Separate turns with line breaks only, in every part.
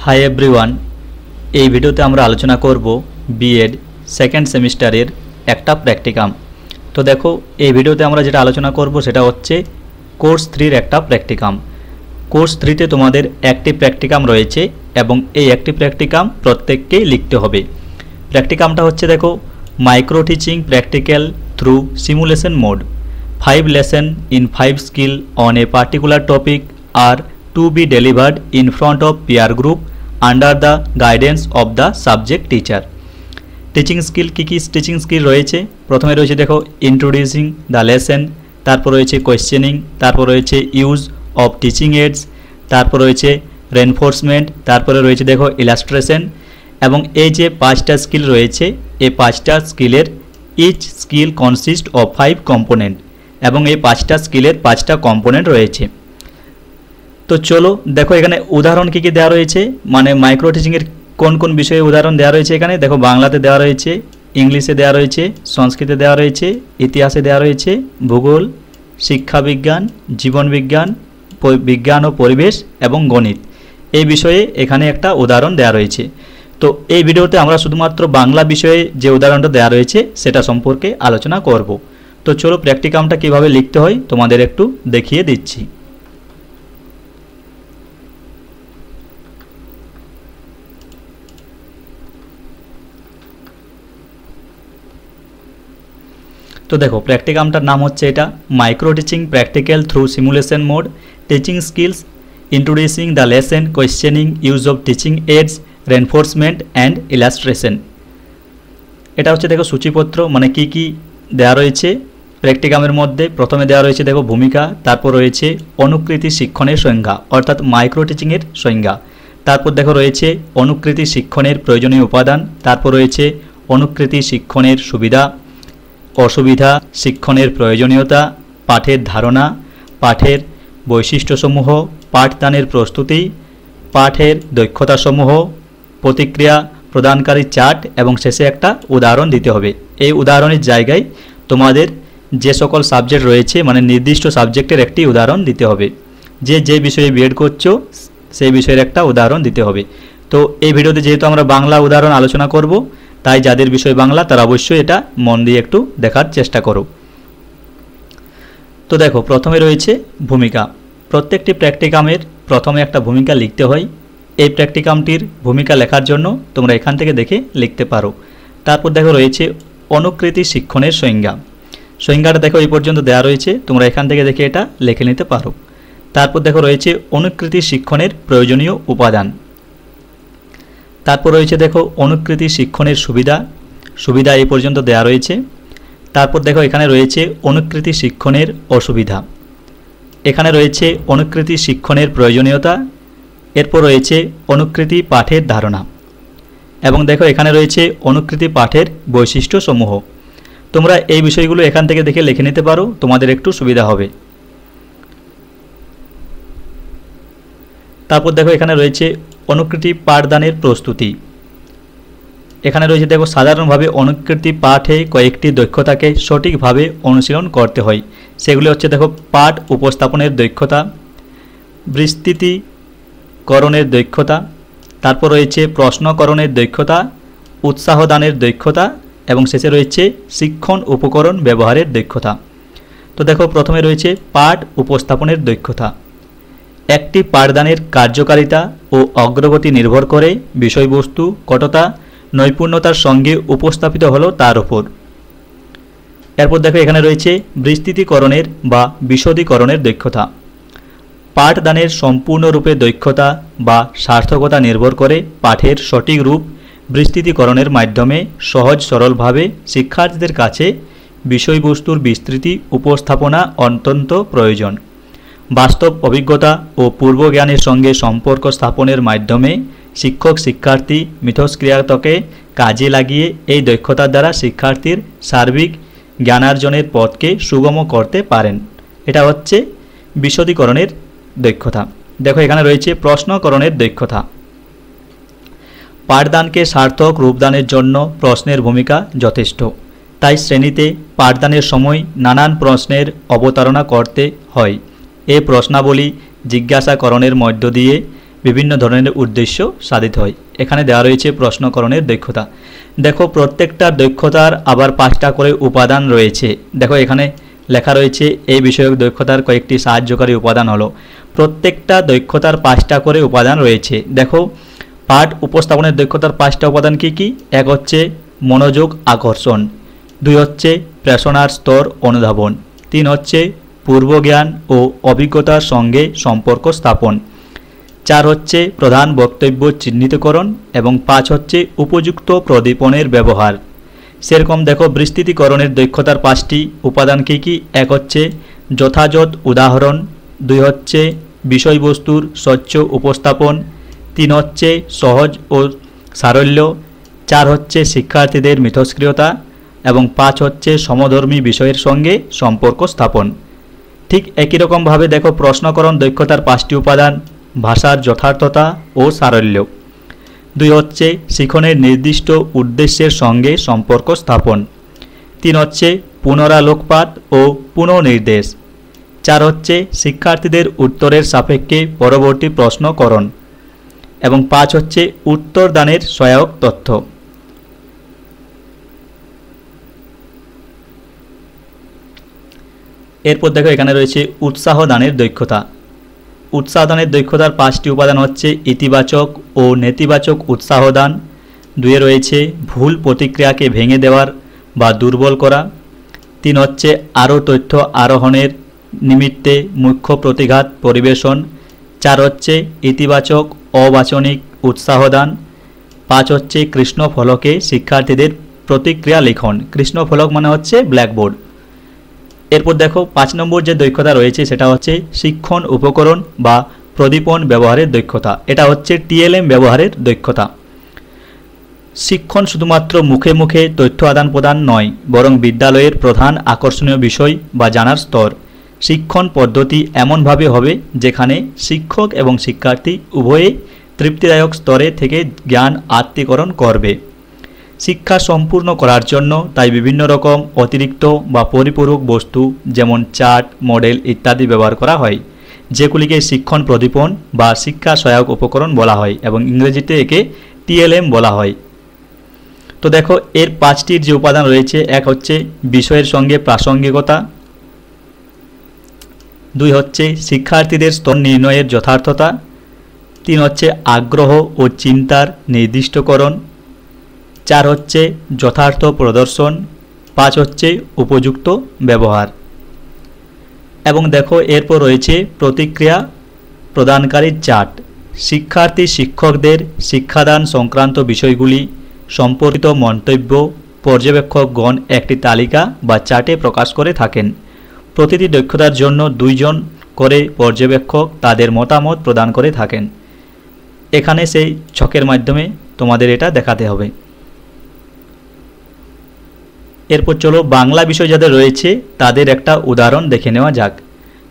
Hi everyone, এই ভিডিওতে আমরা আলোচনা করব বিএড সেকেন্ড সেমিস্টারের একটা প্র্যাকটিকাম। তো দেখো, এই ভিডিওতে আমরা যেটা আলোচনা করব সেটা হচ্ছে কোর্স 3-র একটা প্র্যাকটিকাম। কোর্স 3-তে তোমাদের একটি প্র্যাকটিকাম রয়েছে এবং এই একটি প্র্যাকটিকাম প্রত্যেককেই লিখতে হবে। প্র্যাকটিকামটা হচ্ছে দেখো, micro teaching practical through simulation mode. 5 lesson in 5 skill on a particular topic আর to be delivered in front of peer group under the guidance of the subject teacher. Teaching skill কী কী teaching skill রয়েছে? প্রথমে রয়েছে দেখো introducing the lesson, তারপর রয়েছে questioning, তারপর রয়েছে ইউজ অফ টিচিং এডস, তারপর রয়েছে রেনফোর্সমেন্ট, তারপরে রয়েছে দেখো ইলাস্ট্রেশন। এবং এই যে 5টা স্কিল রয়েছে, এই 5টা স্কিলের each skill consist of 5 component এবং এই 5টা স্কিলের 5টা কম্পোনেন্ট রয়েছে। তো চলো দেখো এখানে উদাহরণ কী কী দেওয়া রয়েছে, মানে মাইক্রো টিচিংয়ের কোন কোন বিষয়ে উদাহরণ দেওয়া রয়েছে। এখানে দেখো বাংলাতে দেওয়া রয়েছে, ইংলিশে দেওয়া রয়েছে, সংস্কৃতে দেওয়া রয়েছে, ইতিহাসে দেওয়া রয়েছে, ভূগোল, শিক্ষাবিজ্ঞান, জীবনবিজ্ঞান, বিজ্ঞান ও পরিবেশ এবং গণিত, এই বিষয়ে এখানে একটা উদাহরণ দেওয়া রয়েছে। তো এই ভিডিওতে আমরা শুধুমাত্র বাংলা বিষয়ে যে উদাহরণটা দেওয়া রয়েছে সেটা সম্পর্কে আলোচনা করব। তো চলো প্র্যাকটিকামটা কীভাবে লিখতে হয় তোমাদের একটু দেখিয়ে দিচ্ছি। তো দেখো প্র্যাকটিকামটার নাম হচ্ছে এটা micro teaching practical through simulation mode, teaching skills, introducing the lesson, questioning, use of teaching aids, reinforcement and illustration. এটা হচ্ছে দেখো সূচিপত্র, মানে কি কি দেওয়া রয়েছে প্র্যাকটিকামের মধ্যে। প্রথমে দেওয়া রয়েছে দেখো ভূমিকা, তারপর রয়েছে অনুকৃতি শিক্ষণের সংজ্ঞা অর্থাৎ মাইক্রো টিচিংয়ের সংজ্ঞা, তারপর দেখো রয়েছে অনুকৃতি শিক্ষণের প্রয়োজনীয় উপাদান, তারপর রয়েছে অনুকৃতি শিক্ষণের সুবিধা অসুবিধা, শিক্ষণের প্রয়োজনীয়তা, পাঠের ধারণা, পাঠের বৈশিষ্ট্যসমূহ, পাঠদানের প্রস্তুতি, পাঠের দক্ষতাসমূহ, প্রতিক্রিয়া প্রদানকারী চার্ট এবং শেষে একটা উদাহরণ দিতে হবে। এই উদাহরণের জায়গায় তোমাদের যে সকল সাবজেক্ট রয়েছে মানে নির্দিষ্ট সাবজেক্টের একটি উদাহরণ দিতে হবে। যে বিষয়ে বিএড করছো সেই বিষয়ের একটা উদাহরণ দিতে হবে। তো এই ভিডিওতে যেহেতু আমরা বাংলা উদাহরণ আলোচনা করব, তাই যাদের বিষয় বাংলা তারা অবশ্যই এটা মন দিয়ে একটু দেখার চেষ্টা করো। তো দেখো প্রথমে রয়েছে ভূমিকা। প্রত্যেকটি প্র্যাকটিকামের প্রথমে একটা ভূমিকা লিখতে হয়। এই প্র্যাকটিকামটির ভূমিকা লেখার জন্য তোমরা এখান থেকে দেখে লিখতে পারো। তারপর দেখো রয়েছে অনুকৃতি শিক্ষণের সংজ্ঞা। সংজ্ঞাটা দেখো এই পর্যন্ত দেওয়া রয়েছে, তোমরা এখান থেকে দেখে এটা লিখে নিতে পারো। তারপর দেখো রয়েছে অনুকৃতি শিক্ষণের প্রয়োজনীয় উপাদান। তারপর রয়েছে দেখো অনুকৃতি শিক্ষণের সুবিধা এই পর্যন্ত দেওয়া রয়েছে। তারপর দেখো এখানে রয়েছে অনুকৃতি শিক্ষণের অসুবিধা, এখানে রয়েছে অনুকৃতি শিক্ষণের প্রয়োজনীয়তা, এরপর রয়েছে অনুকৃতি পাঠের ধারণা এবং দেখো এখানে রয়েছে অনুকৃতি পাঠের বৈশিষ্ট্যসমূহ। তোমরা এই বিষয়গুলো এখান থেকে দেখে লিখে নিতে পারো, তোমাদের একটু সুবিধা হবে। তারপর দেখো এখানে রয়েছে অনুকৃতি পাঠদানের প্রস্তুতি। এখানে রয়েছে দেখো সাধারণভাবে অনুকৃতি পাঠে কয়েকটি দক্ষতাকে সঠিকভাবে অনুশীলন করতে হয়। সেগুলি হচ্ছে দেখো পাঠ উপস্থাপনের দক্ষতা, বিস্তৃতিকরণের দক্ষতা, তারপর রয়েছে প্রশ্নকরণের দক্ষতা, উৎসাহদানের দক্ষতা এবং শেষে রয়েছে শিক্ষণ উপকরণ ব্যবহারের দক্ষতা। তো দেখো প্রথমে রয়েছে পাঠ উপস্থাপনের দক্ষতা। একটি পাঠদানের কার্যকারিতা ও অগ্রগতি নির্ভর করে বিষয়বস্তু কতটা নৈপুণ্যতার সঙ্গে উপস্থাপিত হলো তার উপর। এরপর দেখো এখানে রয়েছে বিস্তৃতিকরণের বা বিশদীকরণের দক্ষতা। পাঠদানের সম্পূর্ণরূপে দক্ষতা বা সার্থকতা নির্ভর করে পাঠের সঠিক রূপ বিস্তৃতিকরণের মাধ্যমে সহজ সরলভাবে শিক্ষার্থীদের কাছে বিষয়বস্তুর বিস্তৃতি উপস্থাপনা অত্যন্ত প্রয়োজন। বাস্তব অভিজ্ঞতা ও পূর্বজ্ঞানের সঙ্গে সম্পর্ক স্থাপনের মাধ্যমে শিক্ষক শিক্ষার্থী মিথস্ক্রিয়াকে কাজে লাগিয়ে এই দক্ষতার দ্বারা শিক্ষার্থীর সার্বিক জ্ঞানার্জনের পথকে সুগম করতে পারেন। এটা হচ্ছে বিশদীকরণের দক্ষতা। দেখো এখানে রয়েছে প্রশ্নকরণের দক্ষতা। পাঠদানকে সার্থক রূপদানের জন্য প্রশ্নের ভূমিকা যথেষ্ট, তাই শ্রেণীতে পাঠদানের সময় নানান প্রশ্নের অবতারণা করতে হয়। এই প্রশ্নাবলী জিজ্ঞাসাকরণের মধ্য দিয়ে বিভিন্ন ধরনের উদ্দেশ্য সাধিত হয়। এখানে দেওয়া রয়েছে প্রশ্নকরণের দক্ষতা। দেখো প্রত্যেকটা দক্ষতার আবার 5টা করে উপাদান রয়েছে। দেখো এখানে লেখা রয়েছে এই বিষয়ক দক্ষতার কয়েকটি সাহায্যকারী উপাদান হলো। প্রত্যেকটা দক্ষতার 5টা করে উপাদান রয়েছে। দেখো পাঠ উপস্থাপনের দক্ষতার 5টা উপাদান কি কি? এক হচ্ছে মনোযোগ আকর্ষণ, 2 হচ্ছে প্রেরণার স্তর অনুধাবন, 3 হচ্ছে পূর্বজ্ঞান ও অভিজ্ঞতার সঙ্গে সম্পর্ক স্থাপন, 4 হচ্ছে প্রধান বক্তব্য চিহ্নিতকরণ এবং 5 হচ্ছে উপযুক্ত প্রদীপনের ব্যবহার। সেরকম দেখো বিস্তৃতিকরণের দক্ষতার 5টি উপাদান কি কি? এক হচ্ছে যথাযথ উদাহরণ, 2 হচ্ছে বিষয়বস্তুর স্বচ্ছ উপস্থাপন, 3 হচ্ছে সহজ ও সারল্য, 4 হচ্ছে শিক্ষার্থীদের মিথস্ক্রিয়তা এবং 5 হচ্ছে সমধর্মী বিষয়ের সঙ্গে সম্পর্ক স্থাপন। ঠিক একই রকমভাবে দেখো প্রশ্নকরণ দক্ষতার 5টি উপাদান: ভাষার যথার্থতা ও সারল্য, 2 হচ্ছে শিখনের নির্দিষ্ট উদ্দেশ্যের সঙ্গে সম্পর্ক স্থাপন, 3 হচ্ছে পুনরালোকপাত ও পুনর্নির্দেশ, 4 হচ্ছে শিক্ষার্থীদের উত্তরের সাপেক্ষে পরবর্তী প্রশ্নকরণ এবং 5 হচ্ছে উত্তরদানের সহায়ক তথ্য। এরপর দেখো এখানে রয়েছে উৎসাহ দানের দক্ষতা। উৎসাহ দানের দক্ষতার 5টি উপাদান হচ্ছে ইতিবাচক ও নেতিবাচক উৎসাহ দান, 2 রয়েছে ভুল প্রতিক্রিয়াকে ভেঙে দেওয়ার বা দুর্বল করা, 3 হচ্ছে আরও তথ্য আরোহণের নিমিত্তে মুখ্য প্রতিঘাত পরিবেশন, 4 হচ্ছে ইতিবাচক অবাচনিক উৎসাহ দান, 5 হচ্ছে কৃষ্ণফলকে শিক্ষার্থীদের প্রতিক্রিয়া লিখন। কৃষ্ণফলক মানে হচ্ছে ব্ল্যাকবোর্ড। এরপর দেখো 5 নম্বর যে দক্ষতা রয়েছে সেটা হচ্ছে শিক্ষণ উপকরণ বা প্রদীপন ব্যবহারের দক্ষতা। এটা হচ্ছে টিএলএম ব্যবহারের দক্ষতা। শিক্ষণ শুধুমাত্র মুখে মুখে তথ্য আদান প্রদান নয়, বরং বিদ্যালয়ের প্রধান আকর্ষণীয় বিষয় বা জানার স্তর। শিক্ষণ পদ্ধতি এমনভাবে হবে যেখানে শিক্ষক এবং শিক্ষার্থী উভয়ে তৃপ্তিদায়ক স্তরে থেকে জ্ঞান আত্মীকরণ করবে। শিক্ষা সম্পূর্ণ করার জন্য তাই বিভিন্ন রকম অতিরিক্ত বা পরিপূরক বস্তু যেমন চার্ট, মডেল ইত্যাদি ব্যবহার করা হয়, যেগুলিকে শিক্ষণ প্রদীপন বা শিক্ষা সহায়ক উপকরণ বলা হয় এবং ইংরেজিতে একে টিএলএম বলা হয়। তো দেখো এর 5টির যে উপাদান রয়েছে, এক হচ্ছে বিষয়ের সঙ্গে প্রাসঙ্গিকতা, 2 হচ্ছে শিক্ষার্থীদের স্তর নির্ণয়ের যথার্থতা, 3 হচ্ছে আগ্রহ ও চিন্তার নির্দিষ্টকরণ, 4 হচ্ছে যথার্থ প্রদর্শন, 5 হচ্ছে উপযুক্ত ব্যবহার। এবং দেখো এরপর রয়েছে প্রতিক্রিয়া প্রদানকারী চার্ট। শিক্ষার্থী শিক্ষকদের শিক্ষাদান সংক্রান্ত বিষয়গুলি সম্পর্কিত মন্তব্য পর্যবেক্ষকগণ একটি তালিকা বা চার্টে প্রকাশ করে থাকেন। প্রতিটি দক্ষতার জন্য 2 জন করে পর্যবেক্ষক তাদের মতামত প্রদান করে থাকেন। এখানে সেই ছকের মাধ্যমে তোমাদের এটা দেখাতে হবে। এরপর চলো বাংলা বিষয় যাদের রয়েছে তাদের একটা উদাহরণ দেখে নেওয়া যাক।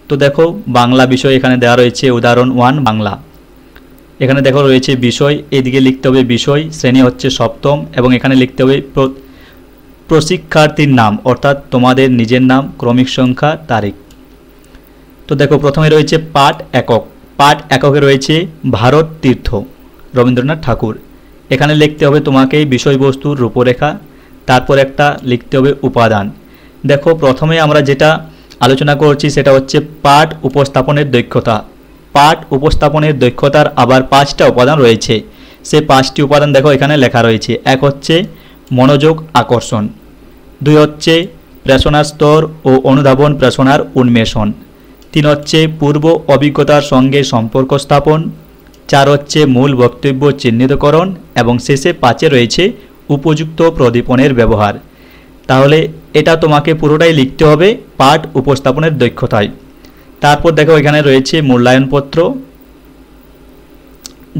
তো দেখো বাংলা বিষয় এখানে দেওয়া রয়েছে উদাহরণ 1 বাংলা। এখানে দেখো রয়েছে বিষয়, এদিকে লিখতে হবে বিষয়, শ্রেণী হচ্ছে সপ্তম এবং এখানে লিখতে হবে প্রশিক্ষার্থীর নাম অর্থাৎ তোমাদের নিজের নাম, ক্রমিক সংখ্যা, তারিখ। তো দেখো প্রথমে রয়েছে পাঠ একক। পাঠ এককে রয়েছে ভারত তীর্থ, রবীন্দ্রনাথ ঠাকুর। এখানে লিখতে হবে তোমাকে বিষয়বস্তুর রূপরেখা, তারপর একটা লিখতে হবে উপাদান। দেখো প্রথমে আমরা যেটা আলোচনা করছি সেটা হচ্ছে পাঠ উপস্থাপনের দক্ষতা। পাঠ উপস্থাপনের দক্ষতার আবার 5টা উপাদান রয়েছে। সেই 5টি উপাদান দেখো এখানে লেখা রয়েছে। এক হচ্ছে মনোযোগ আকর্ষণ, 2 হচ্ছে প্রেরণার স্তর ও অনুধাবন প্রেরণার উন্মেষণ, 3 হচ্ছে পূর্ব অভিজ্ঞতার সঙ্গে সম্পর্ক স্থাপন, 4 হচ্ছে মূল বক্তব্য চিহ্নিতকরণ এবং শেষে 5এ রয়েছে উপযুক্ত প্রদীপনের ব্যবহার। তাহলে এটা তোমাকে পুরোটাই লিখতে হবে পাঠ উপস্থাপনের দক্ষতায়। তারপর দেখো এখানে রয়েছে মূল্যায়নপত্র।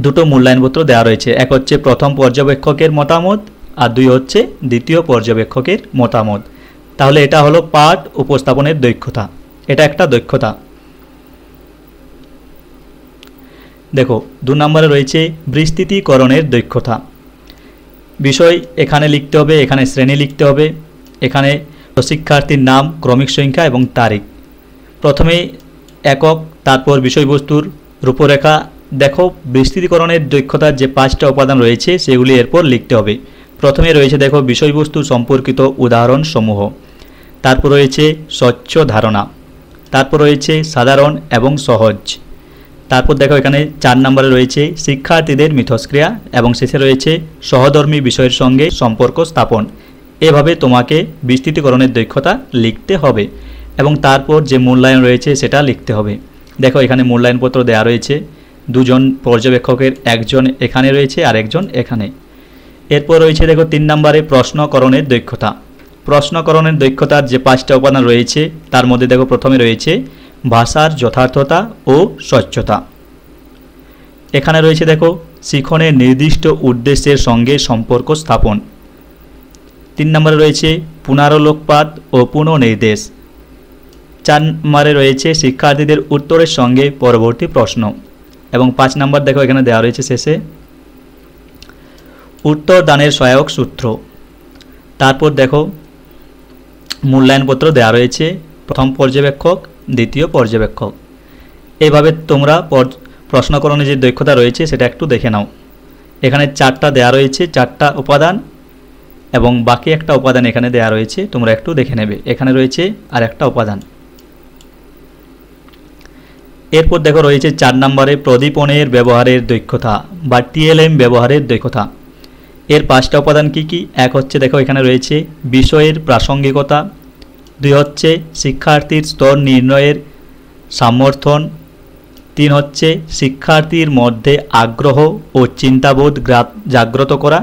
2টো মূল্যায়নপত্র দেওয়া রয়েছে। এক হচ্ছে প্রথম পর্যবেক্ষকের মতামত আর 2 হচ্ছে দ্বিতীয় পর্যবেক্ষকের মতামত। তাহলে এটা হলো পাঠ উপস্থাপনের দক্ষতা, এটা একটা দক্ষতা। দেখো 2 নম্বরে রয়েছে বিস্তৃতিকরণের দক্ষতা। বিষয় এখানে লিখতে হবে, এখানে শ্রেণী লিখতে হবে, এখানে শিক্ষার্থীর নাম, ক্রমিক সংখ্যা এবং তারিখ। প্রথমে একক, তারপর বিষয়বস্তুর রূপরেখা দেখো বিস্তৃতিকরণের দক্ষতার যে 5টা উপাদান রয়েছে সেগুলি এরপর লিখতে হবে। প্রথমে রয়েছে দেখো বিষয়বস্তু সম্পর্কিত উদাহরণ সমূহ, তারপর রয়েছে স্বচ্ছ ধারণা, তারপর রয়েছে সাধারণ এবং সহজ, তারপর দেখো এখানে 4 নম্বরে রয়েছে শিক্ষার্থীদের মিথস্ক্রিয়া এবং শেষে রয়েছে সহধর্মী বিষয়ের সঙ্গে সম্পর্ক স্থাপন। এভাবে তোমাকে বিস্তৃতিকরণের দক্ষতা লিখতে হবে এবং তারপর যে মূল্যায়ন রয়েছে সেটা লিখতে হবে। দেখো এখানে মূল্যায়নপত্র দেওয়া রয়েছে, 2 জন পর্যবেক্ষকের, একজন এখানে রয়েছে আর একজন এখানে। এরপর রয়েছে দেখো 3 নম্বরে প্রশ্নকরণের দক্ষতা। প্রশ্নকরণের দক্ষতার যে 5টা উপাদান রয়েছে তার মধ্যে দেখো প্রথমে রয়েছে ভাষার যথার্থতা ও স্বচ্ছতা। এখানে রয়েছে দেখো শিখনের নির্দিষ্ট উদ্দেশ্যের সঙ্গে সম্পর্ক স্থাপন। 3 নম্বরে রয়েছে পুনরলোকপাত ও পুনর্নির্দেশ। 4 নম্বরে রয়েছে শিক্ষার্থীদের উত্তরের সঙ্গে পরবর্তী প্রশ্ন এবং 5 নম্বর দেখো এখানে দেওয়া রয়েছে শেষে উত্তর দানের সহায়ক সূত্র। তারপর দেখো মূল্যায়নপত্র দেওয়া রয়েছে, প্রথম পর্যবেক্ষক, দ্বিতীয় পর্যবেক্ষক। এইভাবে তোমরা প্রশ্নকরণে যে দক্ষতা রয়েছে সেটা একটু দেখে নাও। এখানে 4টা দেওয়া রয়েছে, 4টা উপাদান এবং বাকি একটা উপাদান এখানে দেওয়া রয়েছে, তোমরা একটু দেখে নেবে। এখানে রয়েছে আর একটা উপাদান। এরপর দেখো রয়েছে 4 নম্বরে প্রদীপনের ব্যবহারের দক্ষতা বা টিএলএম ব্যবহারের দক্ষতা। এর 5টা উপাদান কি কি? এক হচ্ছে দেখো এখানে রয়েছে বিষয়ের প্রাসঙ্গিকতা, 2 হচ্ছে শিক্ষার্থীর স্তর নির্ণয়ের সমর্থন, 3 হচ্ছে শিক্ষার্থীর মধ্যে আগ্রহ ও চিন্তাবোধ জাগ্রত করা,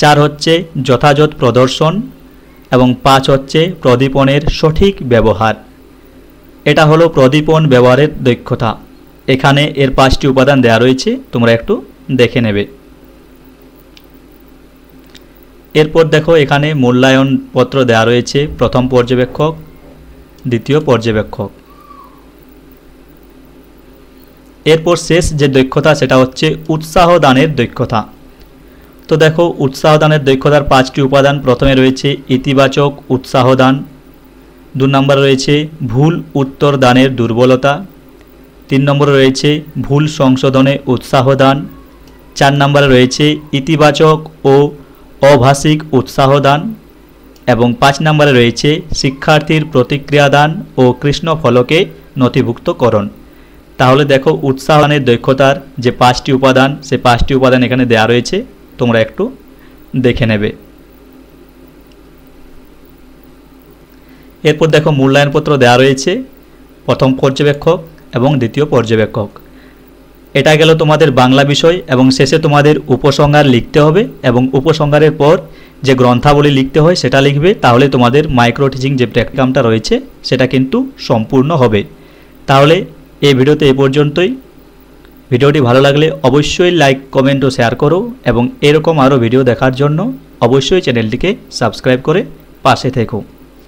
4 হচ্ছে যথাযথ প্রদর্শন এবং 5 হচ্ছে প্রদীপনের সঠিক ব্যবহার। এটা হলো প্রদীপন ব্যবহারের দক্ষতা। এখানে এর 5টি উপাদান দেওয়া রয়েছে, তোমরা একটু দেখে নেবে। এরপর দেখো এখানে মূল্যায়নপত্র দেওয়া রয়েছে, প্রথম পর্যবেক্ষক, দ্বিতীয় পর্যবেক্ষক। এরপর শেষ যে দক্ষতা সেটা হচ্ছে উৎসাহ দানের দক্ষতা। তো দেখো উৎসাহ দানের দক্ষতার 5টি উপাদান। প্রথমে রয়েছে ইতিবাচক উৎসাহ দান, 2 নম্বরে রয়েছে ভুল উত্তর দানের দুর্বলতা, 3 নম্বরে রয়েছে ভুল সংশোধনে উৎসাহ দান, 4 নম্বরে রয়েছে ইতিবাচক ও অভাষিক উৎসাহ দান এবং 5 নম্বরে রয়েছে শিক্ষার্থীর প্রতিক্রিয়া দান ও কৃষ্ণফলকে নথিভুক্তকরণ। তাহলে দেখো উৎসাহ দানের দক্ষতার যে 5টি উপাদান, সে 5টি উপাদান এখানে দেওয়া রয়েছে, তোমরা একটু দেখে নেবে। এরপর দেখো মূল্যায়নপত্র দেওয়া রয়েছে, প্রথম পর্যবেক্ষক এবং দ্বিতীয় পর্যবেক্ষক। এটা গেল তোমাদের বাংলা বিষয় এবং শেষে তোমাদের উপসংহার লিখতে হবে এবং উপসংহারের পর যে গ্রন্থাবলী লিখতে হয় সেটা লিখবে। তাহলে তোমাদের মাইক্রো টিচিং যে প্র্যাকটিকামটা রয়েছে সেটা কিন্তু সম্পূর্ণ হবে। তাহলে এই ভিডিওতে এই পর্যন্তই। ভিডিওটি ভালো লাগলে অবশ্যই লাইক, কমেন্ট ও শেয়ার করো এবং এরকম আরও ভিডিও দেখার জন্য অবশ্যই চ্যানেলটিকে সাবস্ক্রাইব করে পাশে থেকো।